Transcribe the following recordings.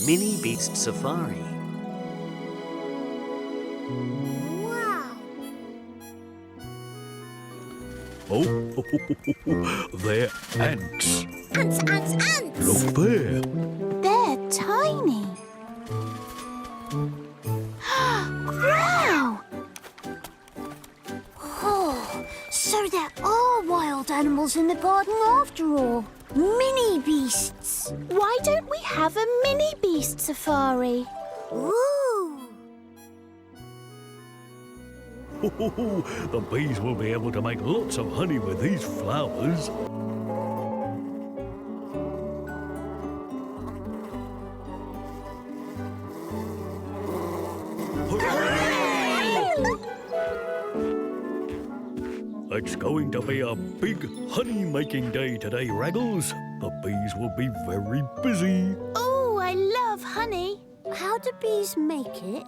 Mini Beast Safari. Wow! Oh, they're ants. Ants, ants, ants! Look there. They're tiny. Wow! Oh, so there are wild animals in the garden after all. Mini beasts. Why don't we have a mini beast safari? Ooh! The bees will be able to make lots of honey with these flowers. It's going to be a big honey-making day today, Raggles. The bees will be very busy. Oh, I love honey. How do bees make it?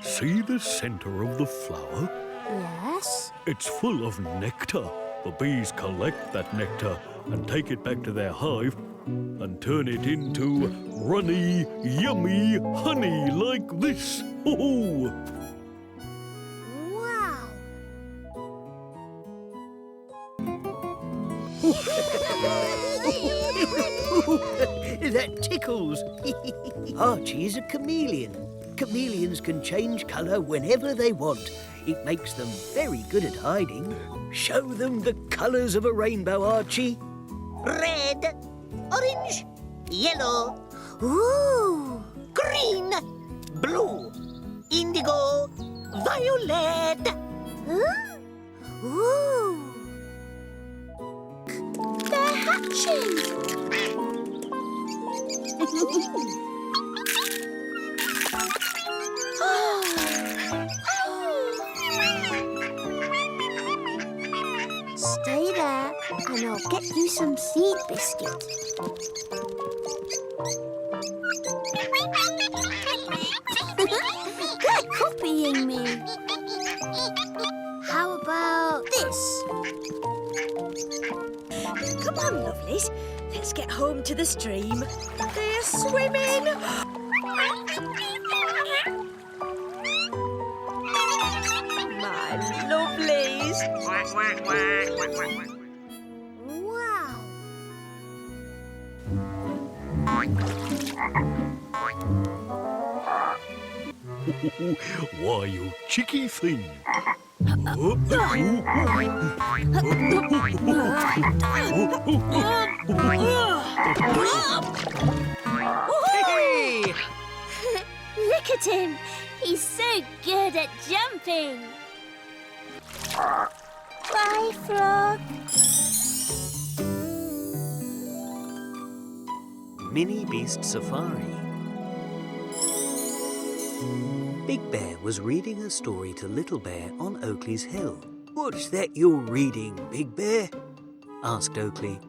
See the center of the flower? Yes. It's full of nectar. The bees collect that nectar and take it back to their hive and turn it into runny, yummy honey like this. Oh! Wow! That tickles. Archie's a chameleon. Chameleons can change colour whenever they want. It makes them very good at hiding. Show them the colours of a rainbow, Archie. Red, orange, yellow, Ooh! green, blue, indigo, violet. Huh? Ooh! They're hatching! Stay there and I'll get you some seed biscuit. They're copying me. How about this? Come on, lovelies. Let's get home to the stream. They're swimming. My lovelies. Wow! Why, you cheeky thing. Hey! Look at him! He's so good at jumping! Bye, Frog! Mini Beast Safari. Big Bear was reading a story to Little Bear on Oakley's hill. What's that you're reading, Big Bear? Asked Oakley.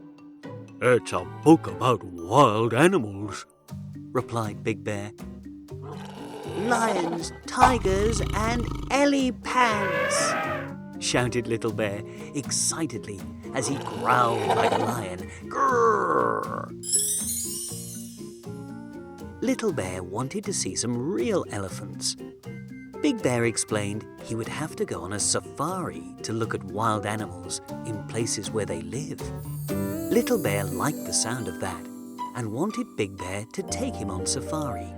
It's a book about wild animals. Replied Big Bear. Lions, tigers and elephants. Shouted Little Bear excitedly as he growled like a lion. Grrr! Little Bear wanted to see some real elephants. Big Bear explained he would have to go on a safari to look at wild animals in places where they live. Little Bear liked the sound of that and wanted Big Bear to take him on safari.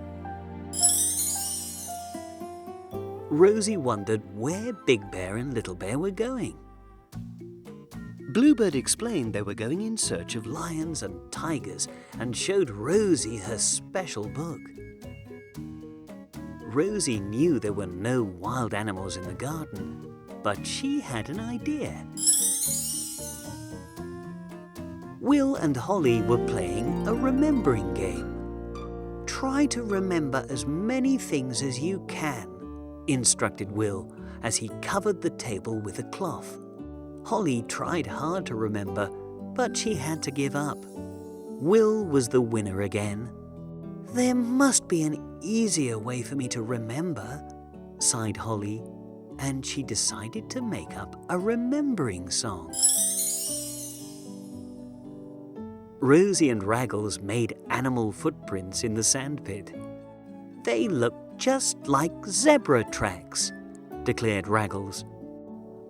Rosie wondered where Big Bear and Little Bear were going. Bluebird explained they were going in search of lions and tigers and showed Rosie her special book. Rosie knew there were no wild animals in the garden, but she had an idea. Will and Holly were playing a remembering game. Try to remember as many things as you can, instructed Will as he covered the table with a cloth. Holly tried hard to remember, but she had to give up. Will was the winner again. There must be an easier way for me to remember, sighed Holly, and she decided to make up a remembering song. Rosie and Raggles made animal footprints in the sandpit. They looked just like zebra tracks, declared Raggles.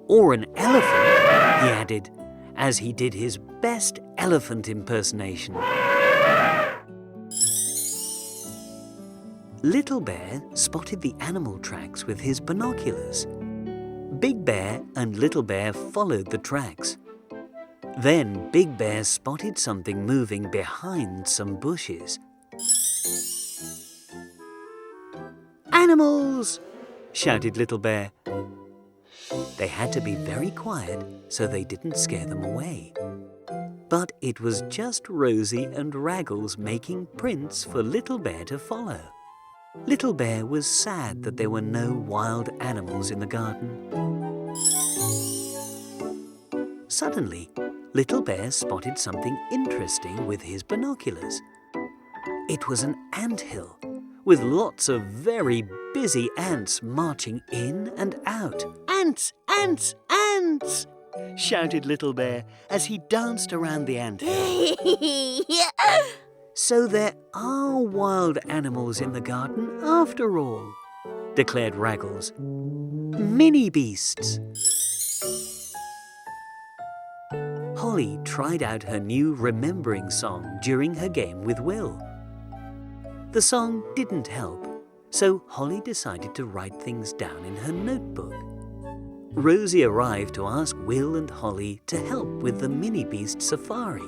Or an elephant, he added, as he did his best elephant impersonation. Little Bear spotted the animal tracks with his binoculars. Big Bear and Little Bear followed the tracks. Then Big Bear spotted something moving behind some bushes. "Animals!" shouted Little Bear. They had to be very quiet so they didn't scare them away. But it was just Rosie and Raggles making prints for Little Bear to follow. Little Bear was sad that there were no wild animals in the garden. Suddenly, Little Bear spotted something interesting with his binoculars. It was an anthill with lots of very busy ants marching in and out. "Ants! Ants! Ants!" shouted Little Bear as he danced around the anthill. "So there are wild animals in the garden after all," declared Raggles. "Minibeasts." Holly tried out her new remembering song during her game with Will. The song didn't help, so Holly decided to write things down in her notebook. Rosie arrived to ask Will and Holly to help with the mini-beast safari.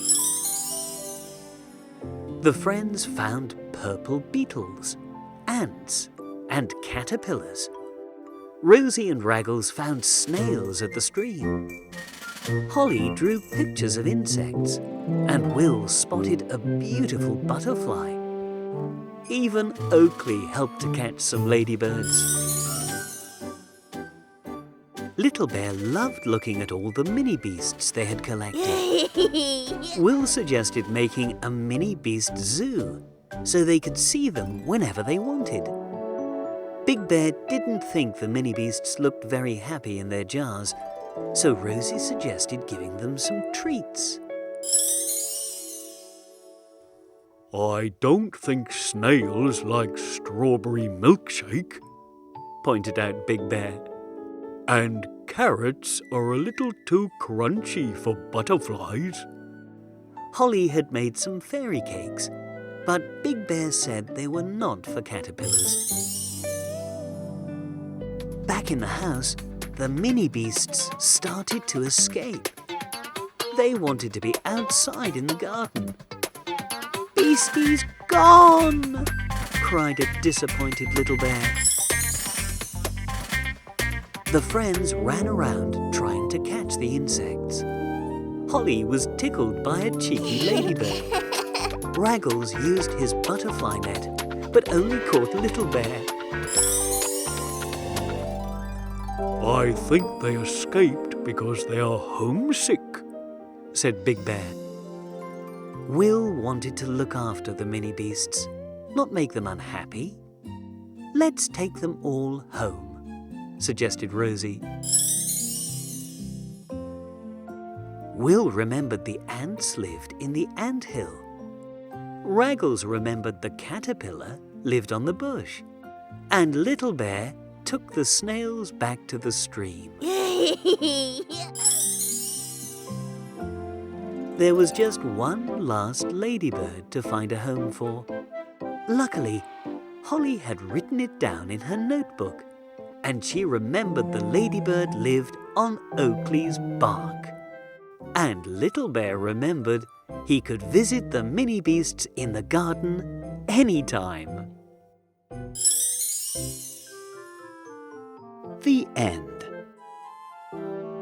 The friends found purple beetles, ants, and caterpillars. Rosie and Raggles found snails at the stream. Holly drew pictures of insects, and Will spotted a beautiful butterfly. Even Oakley helped to catch some ladybirds. Little Bear loved looking at all the mini-beasts they had collected. Will suggested making a mini-beast zoo so they could see them whenever they wanted. Big Bear didn't think the mini-beasts looked very happy in their jars, so Rosie suggested giving them some treats. I don't think snails like strawberry milkshake, pointed out Big Bear. and carrots are a little too crunchy for butterflies. Holly had made some fairy cakes, but Big Bear said they were not for caterpillars. Back in the house, the mini-beasts started to escape. They wanted to be outside in the garden. "Beastie's gone!" cried a disappointed Little Bear. The friends ran around trying to catch the insects. Holly was tickled by a cheeky ladybird. Raggles used his butterfly net, but only caught Little Bear. I think they escaped because they are homesick, said Big Bear. Will wanted to look after the mini-beasts, not make them unhappy. "Let's take them all home," suggested Rosie. Will remembered the ants lived in the anthill. Raggles remembered the caterpillar lived on the bush. And Little Bear took the snails back to the stream. There was just one last ladybird to find a home for. Luckily, Holly had written it down in her notebook, and she remembered the ladybird lived on Oakley's bark. And Little Bear remembered he could visit the mini-beasts in the garden anytime. The end.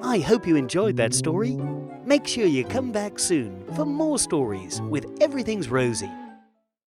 I hope you enjoyed that story. Make sure you come back soon for more stories with Everything's Rosie.